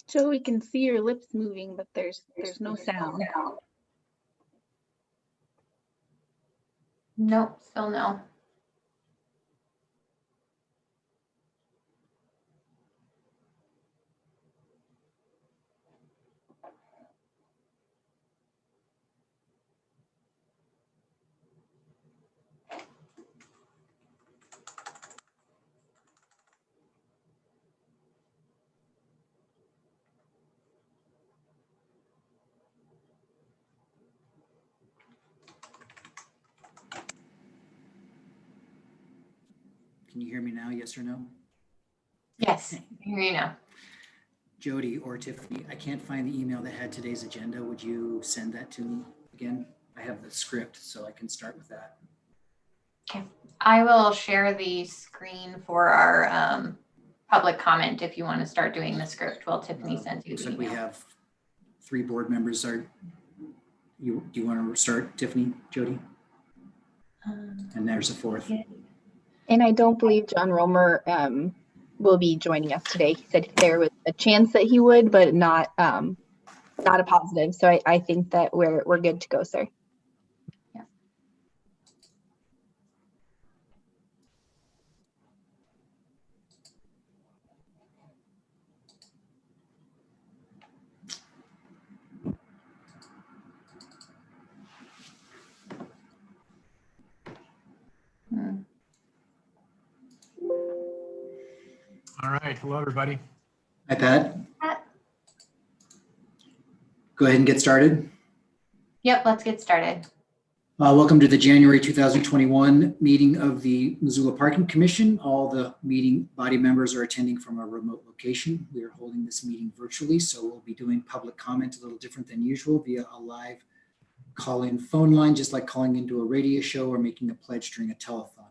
So we can see your lips moving, but there's no sound. Nope, still no. Can you hear me now, yes or no? Yes, I hear you now. Jody or Tiffany, I can't find the email that had today's agenda. Would you send that to me again? I have the script, so I can start with that. Okay, I will share the screen for our public comment if you want to start doing the script while Tiffany sends you Looks the like email. we have 3 board members. Do you want to start, Tiffany, Jody? And there's a 4th. Yeah. And I don't believe John Romer will be joining us today. He said there was a chance that he would, but not a positive. So I think that we're good to go, sir. Yeah. All right. Hello, everybody. Hi, Pat. Go ahead and get started. Yep, let's get started. Welcome to the January 2021 meeting of the Missoula Parking Commission. All the meeting body members are attending from a remote location. We are holding this meeting virtually, so we'll be doing public comment a little different than usual via a live call-in phone line, just like calling into a radio show or making a pledge during a telethon.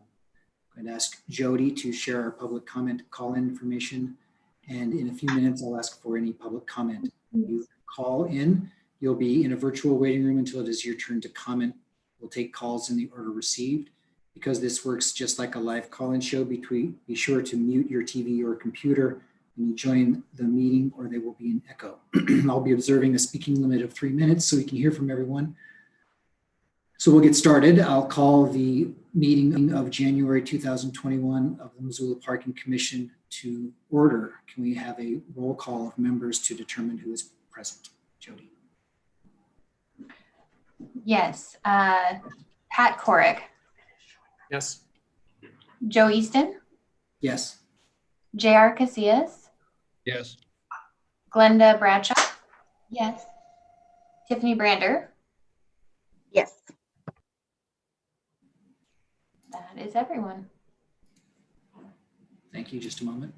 I'm going to ask Jody to share our public comment call-in information, and in a few minutes, I'll ask for any public comment. You call in, you'll be in a virtual waiting room until it is your turn to comment. We'll take calls in the order received. Because this works just like a live call-in show, be sure to mute your TV or computer when you join the meeting, or they will be in echo. I'll be observing a speaking limit of 3 minutes so we can hear from everyone. So we'll get started. I'll call the meeting of January 2021 of the Missoula Parking Commission to order. Can we have a roll call of members to determine who is present? Jody. Yes, Pat Corrick, Yes. Joe Easton, Yes. J.R. Casillas, Yes. Glenda Bradshaw. Yes. Tiffany Brander. Yes. That is everyone. Thank you. Just a moment.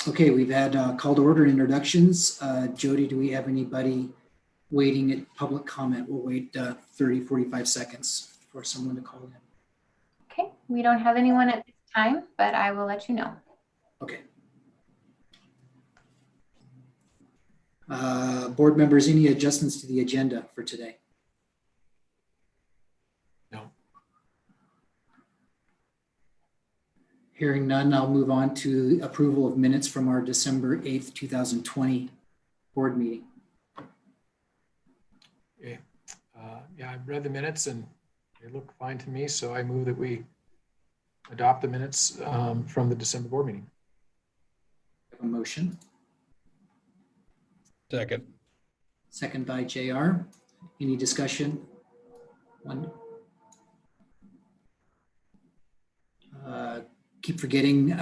Okay, we've had call to order introductions. Jody, do we have anybody waiting at public comment? We'll wait 30, 45 seconds for someone to call in. Okay, we don't have anyone at this time, but I will let you know. Okay. Board members, any adjustments to the agenda for today? No. Hearing none, I'll move on to approval of minutes from our December 8th, 2020 board meeting. Okay. Yeah, I've read the minutes and they look fine to me, so I move that we adopt the minutes from the December board meeting. A motion. Second. Second by JR. Any discussion? One. Keep forgetting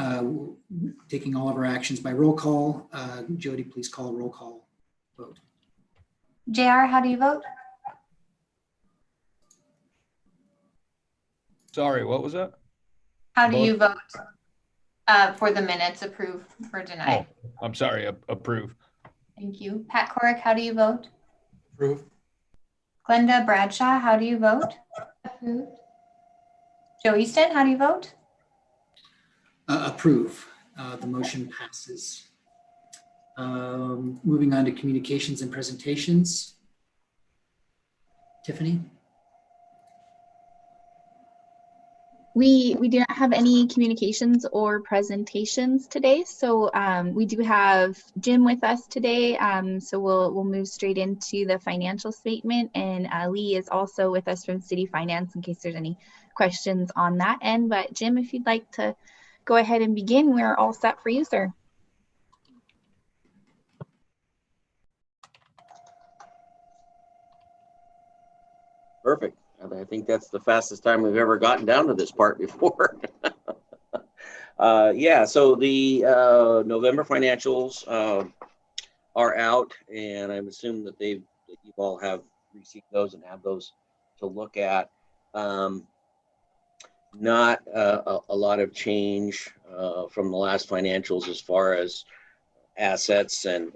taking all of our actions by roll call. Jody, please call a roll call vote. JR, how do you vote? Sorry, what was that? How do you vote for the minutes, approve or deny? Oh, I'm sorry, approve. Thank you. Pat Corick, how do you vote? Approve. Glenda Bradshaw, how do you vote? Approved. Joe Easton, how do you vote? Approve. The motion passes. Moving on to communications and presentations. Tiffany? We do not have any communications or presentations today, so we do have Jim with us today. So we'll move straight into the financial statement, and Lee is also with us from City Finance in case there's any questions on that end. But Jim, if you'd like to go ahead and begin, we're all set for you, sir. Perfect. And I think that's the fastest time we've ever gotten down to this part before. Yeah, so the November financials are out, and I'm assuming that you all have received those and have those to look at. Not a lot of change from the last financials as far as assets and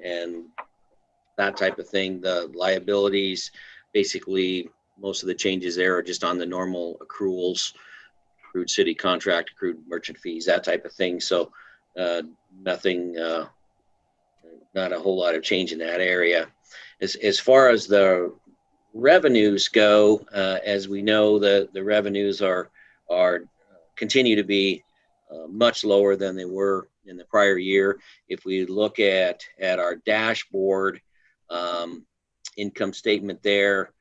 that type of thing. The liabilities, basically, most of the changes there are just on the normal accruals, accrued city contract, accrued merchant fees, that type of thing. So nothing, not a whole lot of change in that area. As far as the revenues go, as we know, the revenues are continue to be much lower than they were in the prior year. If we look at our dashboard income statement there,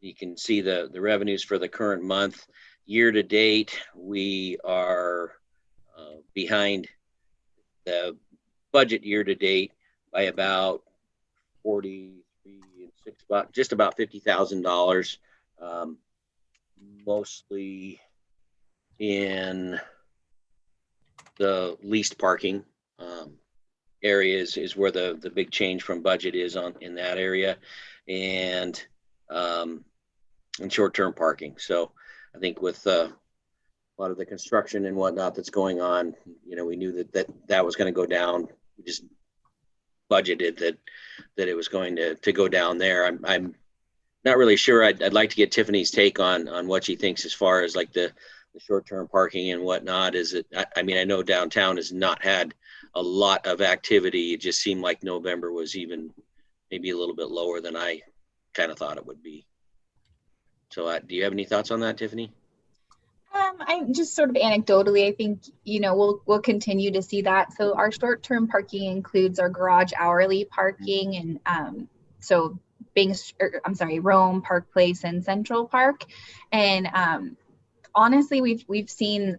you can see the revenues for the current month. Year to date, we are behind the budget year to date by about 43 and 6, just about $50,000, mostly in the leased parking areas is where the big change from budget is in that area, and short-term parking. So I think with a lot of the construction and whatnot that's going on, we knew that was going to go down. We just budgeted that it was going to go down there. I'm not really sure. I'd like to get Tiffany's take on what she thinks as far as like the short-term parking and whatnot. I know downtown has not had a lot of activity. It just seemed like November was even maybe a little bit lower than I kind of thought it would be. So do you have any thoughts on that, Tiffany? I just sort of anecdotally, I think, we'll continue to see that. So our short-term parking includes our garage hourly parking, and so Rome, Park Place, and Central Park. And honestly, we've seen,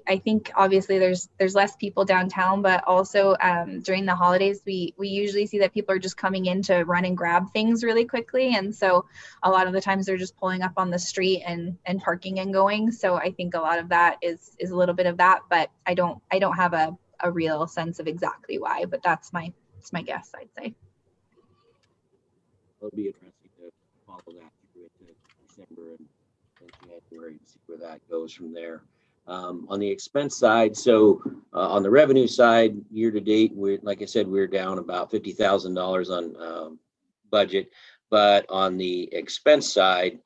I think obviously there's less people downtown, but also during the holidays, we usually see that people are just coming in to run and grab things really quickly. And so a lot of the times they're just pulling up on the street and parking and going. So I think a lot of that is a little bit of that, but I don't have a real sense of exactly why, but that's my guess, I'd say. It'll be interesting to follow that through into December and January to see where that goes from there. On the expense side, so on the revenue side, year to date, like I said, we're down about $50,000 on budget, but on the expense side,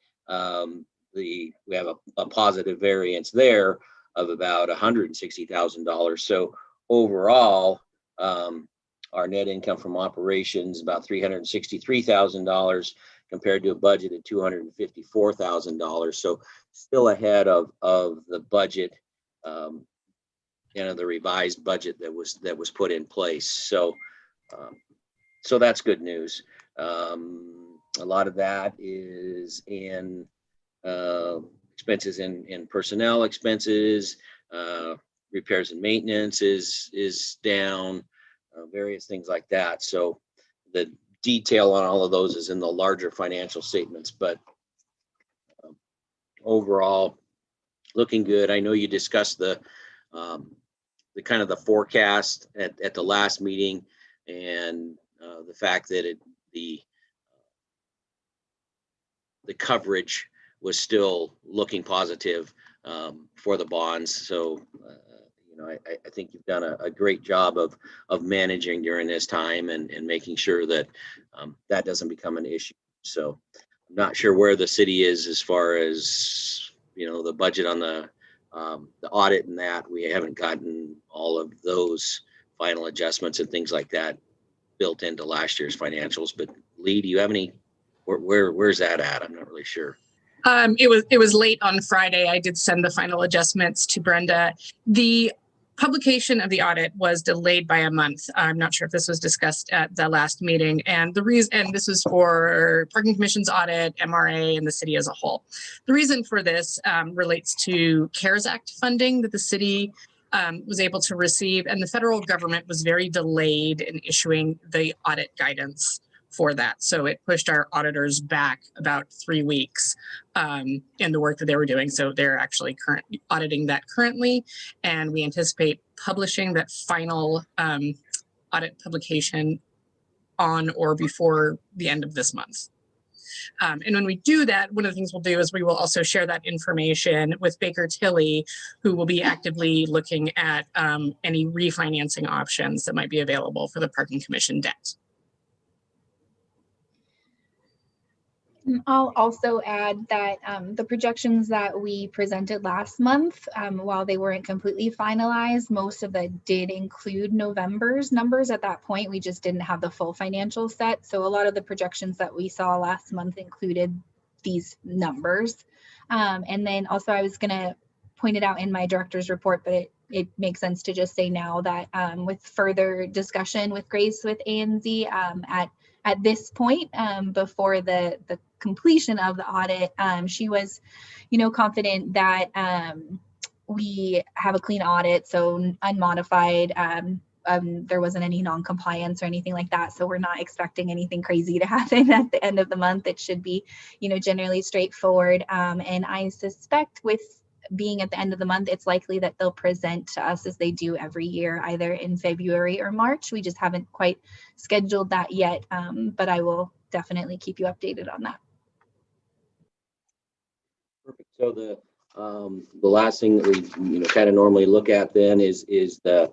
we have a positive variance there of about $160,000. So overall, our net income from operations about $363,000 compared to a budget of $254,000. So still ahead of the budget, the revised budget that was put in place. So that's good news. A lot of that is in expenses in personnel expenses, repairs and maintenance is down, various things like that. So the detail on all of those is in the larger financial statements, but overall looking good. I know you discussed the kind of the forecast at the last meeting, and the fact that the coverage was still looking positive for the bonds. So I think you've done a great job of managing during this time and making sure that that doesn't become an issue. So I'm not sure where the city is as far as, the budget on the audit and that. We haven't gotten all of those final adjustments and things like that built into last year's financials. But Lee, do you have any, where's that at? I'm not really sure. It was late on Friday. I did send the final adjustments to Brenda. The publication of the audit was delayed by a month. I'm not sure if this was discussed at the last meeting. And the reason, and this was for Parking Commission's audit, MRA, and the city as a whole. The reason for this relates to CARES Act funding that the city was able to receive, and the federal government was very delayed in issuing the audit guidance for that. So it pushed our auditors back about 3 weeks in the work that they were doing. So they're actually auditing that currently, and we anticipate publishing that final audit publication on or before the end of this month. And when we do that, one of the things we'll do is we will also share that information with Baker Tilly, who will be actively looking at any refinancing options that might be available for the Parking Commission debt. I'll also add that the projections that we presented last month, while they weren't completely finalized, most of that did include November's numbers at that point. We just didn't have the full financial set. So a lot of the projections that we saw last month included these numbers. And then also I was going to point it out in my director's report, but it makes sense to just say now that with further discussion with Grace with A&Z at this point, before the completion of the audit, she was, confident that we have a clean audit, so unmodified. There wasn't any non-compliance or anything like that, so we're not expecting anything crazy to happen at the end of the month. It should be, generally straightforward. And I suspect with being at the end of the month, it's likely that they'll present to us as they do every year, either in February or March. We just haven't quite scheduled that yet, but I will definitely keep you updated on that. Perfect. So the last thing that we kind of normally look at then is the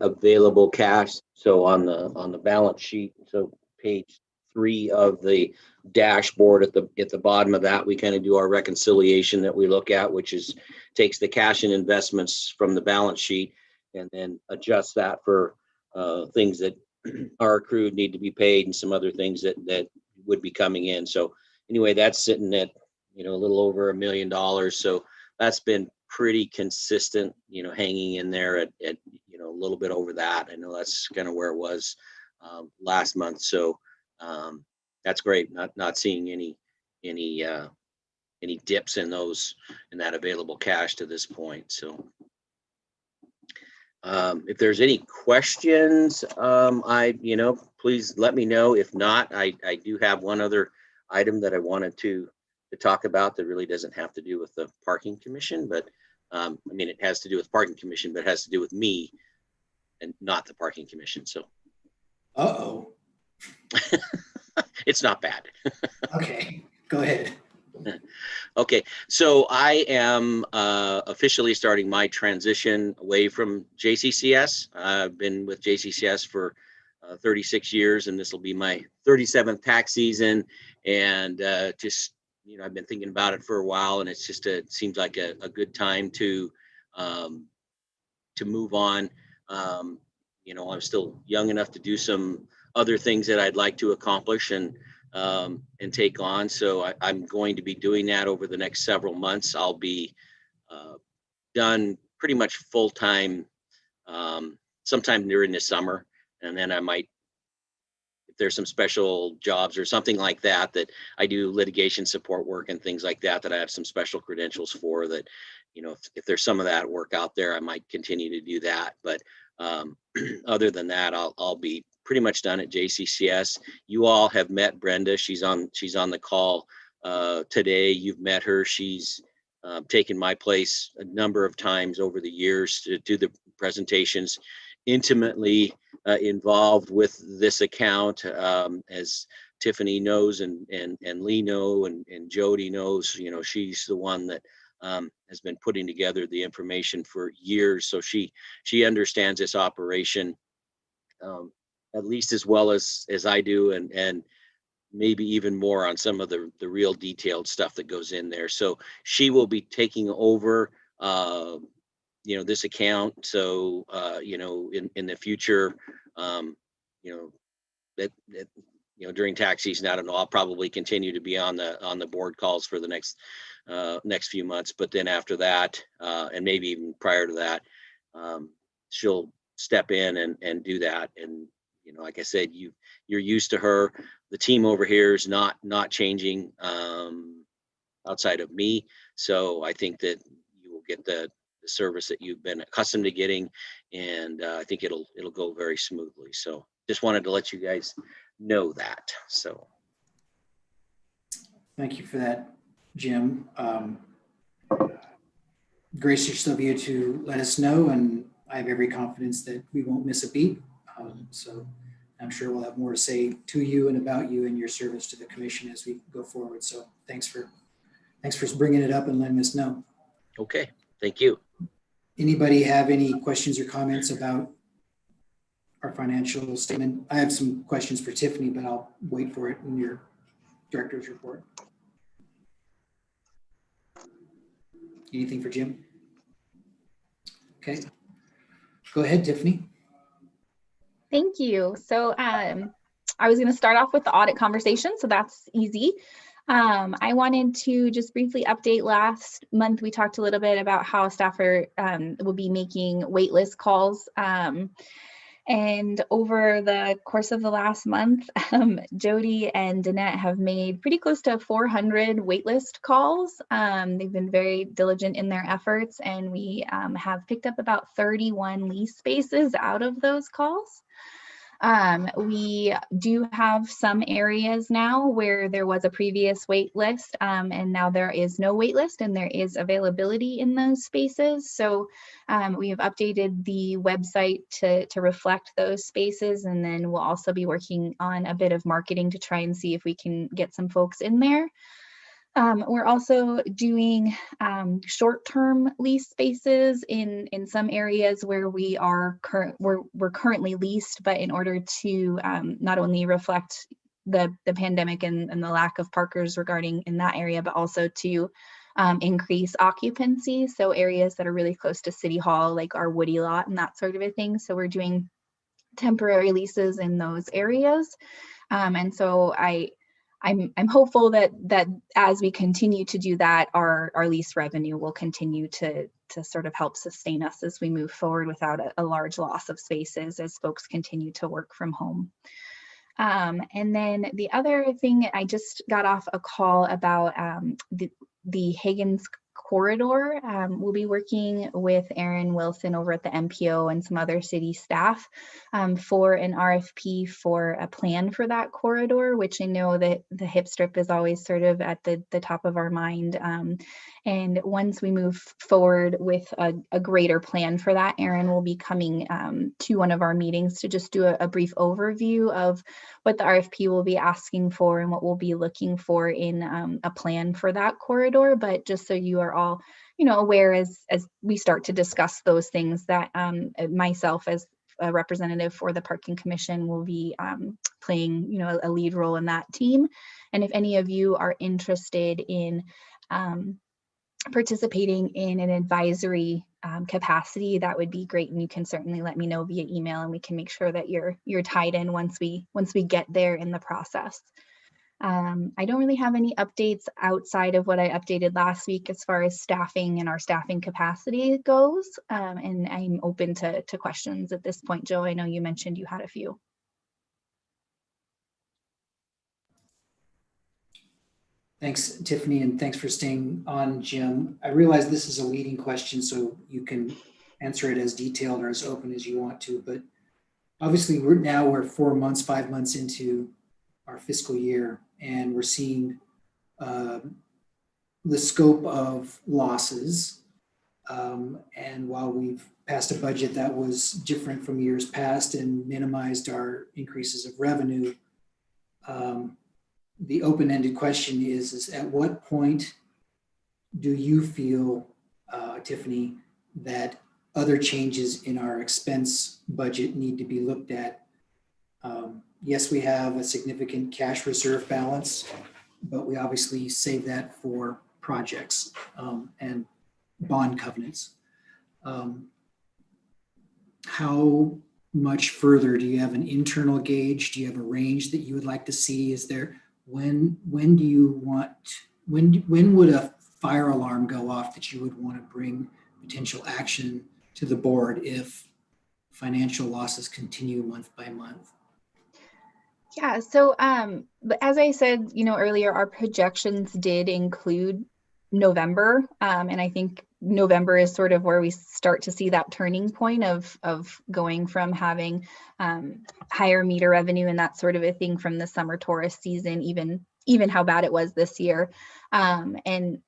available cash. So on the balance sheet, so page 3 of the dashboard, at the bottom of that, we kind of do our reconciliation that we look at, which is takes the cash and investments from the balance sheet and then adjusts that for things that are accrued, need to be paid, and some other things that would be coming in. So anyway, that's sitting at a little over $1 million. So that's been pretty consistent, hanging in there at a little bit over that. I know that's kind of where it was last month. So that's great. Not seeing any dips in that available cash to this point. So if there's any questions, please let me know. If not, I do have one other item that I wanted to talk about that really doesn't have to do with the Parking Commission, but it has to do with Parking Commission, but it has to do with me and not the Parking Commission. So it's not bad. Okay, go ahead. Okay, so I am officially starting my transition away from JCCS. I've been with JCCS for 36 years, and this will be my 37th tax season. And I've been thinking about it for a while, and it's just it seems like a good time to move on. I'm still young enough to do some other things that I'd like to accomplish and take on. So I'm going to be doing that over the next several months. I'll be done pretty much full time sometime during the summer, and then I might, if there's some special jobs or something like that I do litigation support work and things like that I have some special credentials for, that if there's some of that work out there, I might continue to do that. But other than that, I'll be pretty much done at JCCS. You all have met Brenda. She's on the call today. You've met her. She's taken my place a number of times over the years to do the presentations, intimately involved with this account, as Tiffany knows and Lee know and Jody knows. She's the one that has been putting together the information for years. So she understands this operation at least as well as I do, and maybe even more on some of the real detailed stuff that goes in there. So she will be taking over this account. So in the future, that during tax season, I don't know, I'll probably continue to be on the board calls for the next few months. But then after that, and maybe even prior to that, she'll step in and do that. And like I said, you're used to her. The team over here is not changing outside of me. So I think that you will get the service that you've been accustomed to getting, and I think it'll go very smoothly. So just wanted to let you guys know that. So Thank you for that, Jim. Gracious of you to let us know, and I have every confidence that we won't miss a beat. So I'm sure we'll have more to say to you and about you and your service to the commission as we go forward. So thanks for bringing it up and letting us know. Okay, thank you. Anybody have any questions or comments about our financial statement? I have some questions for Tiffany, but I'll wait for it in your director's report. Anything for Jim? Okay, go ahead, Tiffany. Thank you. So I was going to start off with the audit conversation, so that's easy. I wanted to just briefly update. Last month, we talked a little bit about how staff will be making waitlist calls. And over the course of the last month, Jody and Danette have made pretty close to 400 waitlist calls. They've been very diligent in their efforts, and we have picked up about 31 lease spaces out of those calls. We do have some areas now where there was a previous wait list, and now there is no wait list, and there is availability in those spaces. So we have updated the website to reflect those spaces, and then we'll also be working on a bit of marketing to try and see if we can get some folks in there. We're also doing short-term lease spaces in some areas where we're currently leased, but in order to not only reflect the pandemic and the lack of parkers regarding in that area, but also to increase occupancy. So areas that are really close to City Hall, like our Woody lot and that sort of a thing. So we're doing temporary leases in those areas. And so I'm hopeful that as we continue to do that, our lease revenue will continue to sort of help sustain us as we move forward without a large loss of spaces as folks continue to work from home. And then the other thing, I just got off a call about the Higgins corridor. We'll be working with Aaron Wilson over at the MPO and some other city staff for an RFP for a plan for that corridor, which I know that the hip strip is always sort of at the top of our mind. And once we move forward with a greater plan for that, Aaron will be coming to one of our meetings to just do a brief overview of what the RFP will be asking for and what we'll be looking for in a plan for that corridor. But just so you are all, aware as we start to discuss those things, that myself as a representative for the Parking Commission will be playing, a lead role in that team. And if any of you are interested in participating in an advisory capacity, that would be great. And you can certainly let me know via email, and we can make sure that you're tied in once we get there in the process. I don't really have any updates outside of what I updated last week as far as staffing and our staffing capacity goes. And I'm open to questions at this point. Joe, I know you mentioned you had a few. Thanks, Tiffany, and thanks for staying on, Jim. I realize this is a leading question, so you can answer it as detailed or as open as you want to, but obviously we're 5 months into our fiscal year, and we're seeing the scope of losses. And while we've passed a budget that was different from years past and minimized our increases of revenue, the open-ended question is at what point do you feel Tiffany, that other changes in our expense budget need to be looked at. Yes, we have a significant cash reserve balance, but we obviously save that for projects and bond covenants. How much further do you have an internal gauge? Do you have a range that you would like to see? Is there, when do you want, when would a fire alarm go off that you would want to bring potential action to the board if financial losses continue month by month? Yeah, so but as I said, earlier, our projections did include November, and I think November is sort of where we start to see that turning point of going from having higher meter revenue and that sort of a thing from the summer tourist season, even how bad it was this year, and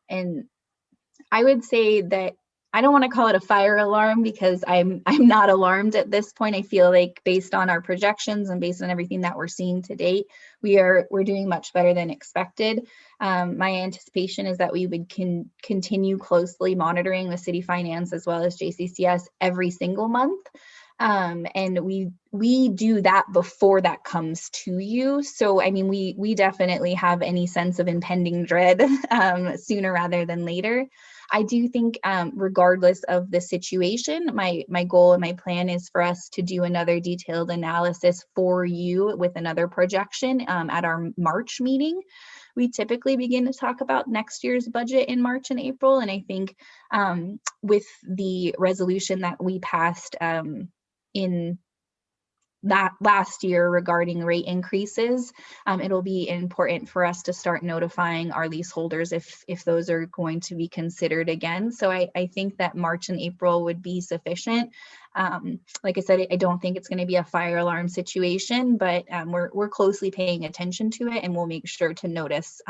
I would say that I don't want to call it a fire alarm because I'm not alarmed at this point. I feel like based on our projections and based on everything that we're seeing to date, we're doing much better than expected. My anticipation is that we would continue closely monitoring the city finance as well as JCCS every single month. And we do that before that comes to you. So, I mean, we definitely have any sense of impending dread sooner rather than later. I do think regardless of the situation, my goal and my plan is for us to do another detailed analysis for you with another projection at our March meeting. We typically begin to talk about next year's budget in March and April. And I think with the resolution that we passed in that last year regarding rate increases, it'll be important for us to start notifying our leaseholders if those are going to be considered again. So I think that March and April would be sufficient. Like I said, I don't think it's going to be a fire alarm situation, but we're closely paying attention to it, and we'll make sure to notice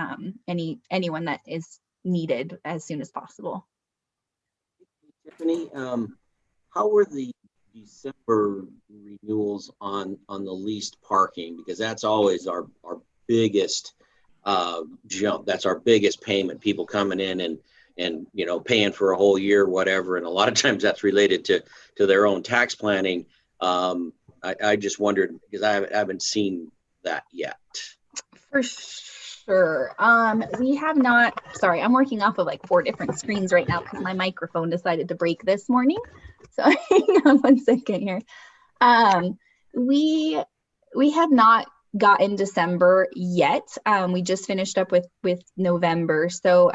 anyone that is needed as soon as possible. Tiffany, how were the December renewals on the leased parking? Because that's always our biggest jump. That's our biggest payment. People coming in and paying for a whole year, whatever. And a lot of times that's related to their own tax planning. I just wondered because I haven't seen that yet. For sure. We have not. Sorry, I'm working off of like 4 different screens right now because my microphone decided to break this morning. So hang on one second here. We have not gotten December yet. We just finished up with November. So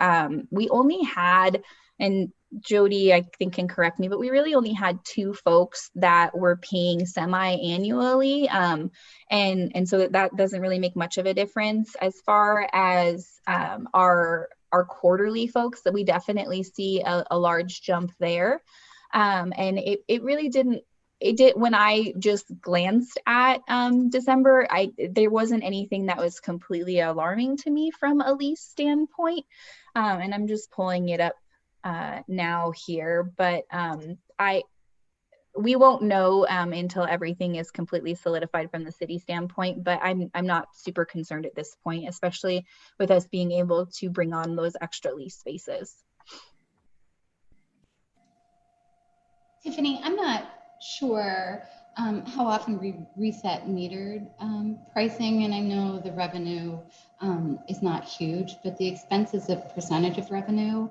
we only had, and Jody, I think, can correct me, but we really only had 2 folks that were paying semi-annually. And so that doesn't really make much of a difference. As far as our quarterly folks, that we definitely see a large jump there. And it really didn't, it did, when I just glanced at December, there wasn't anything that was completely alarming to me from a lease standpoint. And I'm just pulling it up now here, but we won't know until everything is completely solidified from the city standpoint, but I'm not super concerned at this point, especially with us being able to bring on those extra lease spaces. Tiffany, I'm not sure how often we reset metered pricing, and I know the revenue is not huge, but the expense as a percentage of revenue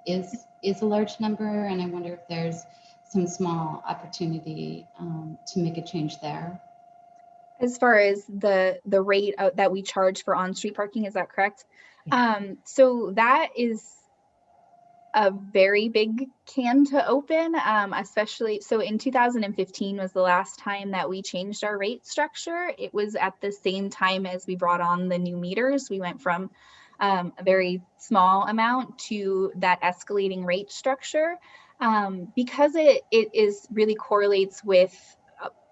is a large number, and I wonder if there's some small opportunity to make a change there. As far as the rate that we charge for on-street parking, is that correct? Yeah. So that is a very big can to open, especially, so in 2015 was the last time that we changed our rate structure. It was at the same time as we brought on the new meters. We went from a very small amount to that escalating rate structure. Because it is really correlates with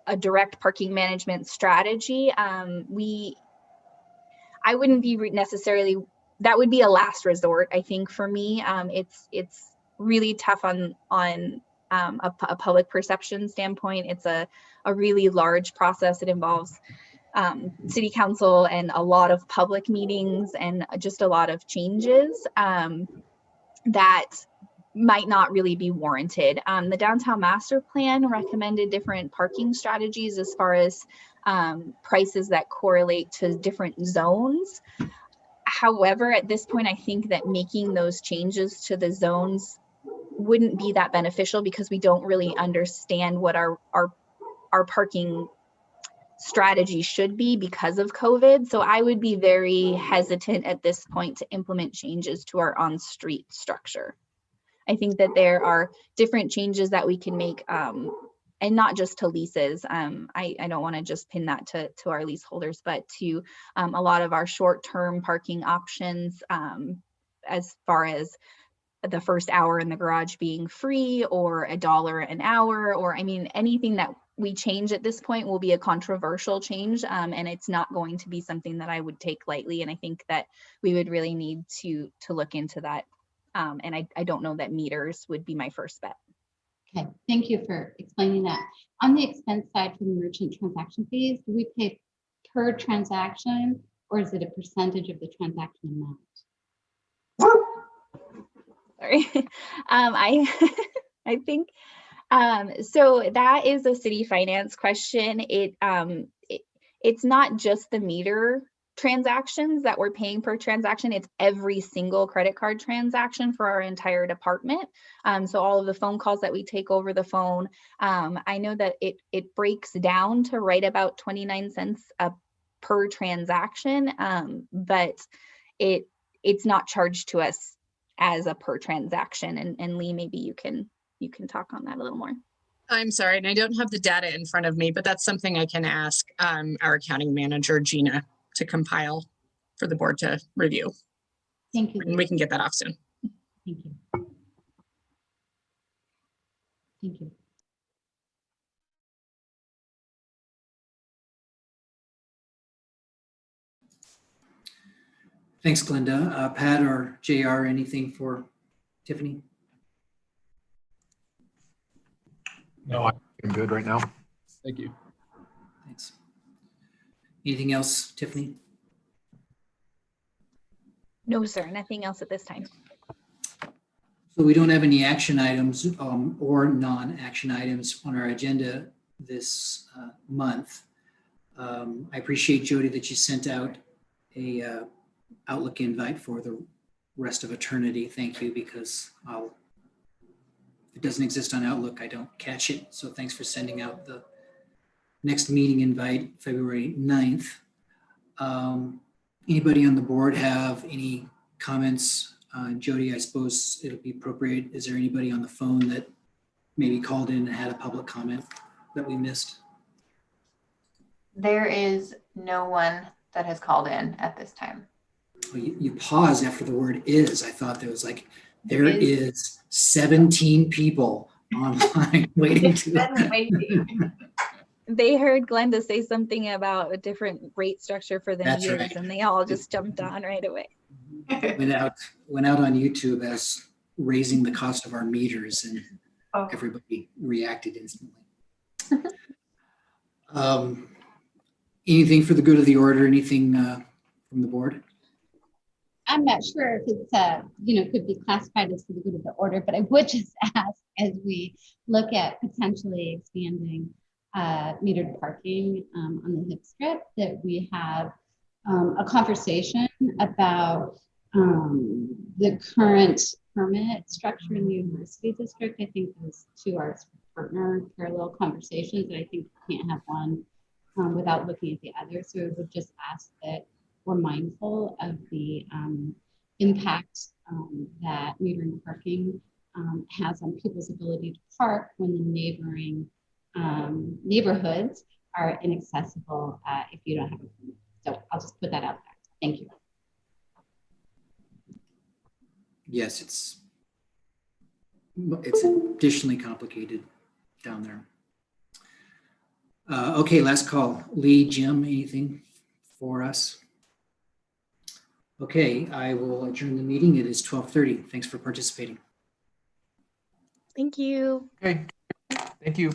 a direct parking management strategy, I wouldn't be necessarily, that would be a last resort, I think, for me. It's really tough on a public perception standpoint. It's a really large process. It involves city council and a lot of public meetings and just a lot of changes that might not really be warranted. The downtown master plan recommended different parking strategies as far as prices that correlate to different zones. However, at this point, I think that making those changes to the zones wouldn't be that beneficial because we don't really understand what our parking strategy should be because of COVID. So I would be very hesitant at this point to implement changes to our on-street structure. I think that there are different changes that we can make, and not just to leases. I don't want to just pin that to our leaseholders, but to a lot of our short-term parking options, as far as the first hour in the garage being free or $1 an hour, or I mean, anything that we change at this point will be a controversial change, and it's not going to be something that I would take lightly. And I think that we would really need to look into that. And I don't know that meters would be my first bet. Okay, thank you for explaining that. On the expense side for the merchant transaction fees, do we pay per transaction or is it a percentage of the transaction amount? Sorry. I think so that is a city finance question. It's not just the meter transactions that we're paying per transaction. It's every single credit card transaction for our entire department. So all of the phone calls that we take over the phone, I know that it breaks down to right about 29 cents per transaction, but it's not charged to us as a per transaction. And Lee, maybe you can talk on that a little more. I'm sorry, and I don't have the data in front of me, but that's something I can ask our accounting manager, Gina, to compile for the board to review. Thank you. And we can get that off soon. Thank you. Thank you. Thanks, Glenda. Pat or JR, anything for Tiffany? No, I'm good right now. Thank you. Thanks. Anything else, Tiffany? No, sir, nothing else at this time. So we don't have any action items or non-action items on our agenda this month. I appreciate, Jody, that you sent out a Outlook invite for the rest of eternity. Thank you, because if it doesn't exist on Outlook, I don't catch it. So thanks for sending out the next meeting invite, February 9th. Anybody on the board have any comments? Jody, I suppose it'll be appropriate. Is there anybody on the phone that maybe called in and had a public comment that we missed? There is no one that has called in at this time. Well, you paused after the word is. I thought there was like, there is 17 people online waiting to. They heard Glenda say something about a different rate structure for the That's meters, right. and they all just jumped on right away. Went out on YouTube as raising the cost of our meters, and everybody reacted instantly. Anything for the good of the order? Anything from the board? I'm not sure if it's, could be classified as for the good of the order, but I would just ask, as we look at potentially expanding metered parking on the HIP strip, that we have a conversation about the current permit structure in the university district. I think those two are partner parallel conversations, and I think you can't have one without looking at the other. So I would just ask that we're mindful of the impact that metering parking has on people's ability to park when the neighboring neighborhoods are inaccessible if you don't have a permit. So I'll just put that out there. Thank you. Yes, it's additionally complicated down there. Okay, last call. Lee, Jim, anything for us? Okay, I will adjourn the meeting. It is 12:30. Thanks for participating. Thank you. Okay, thank you.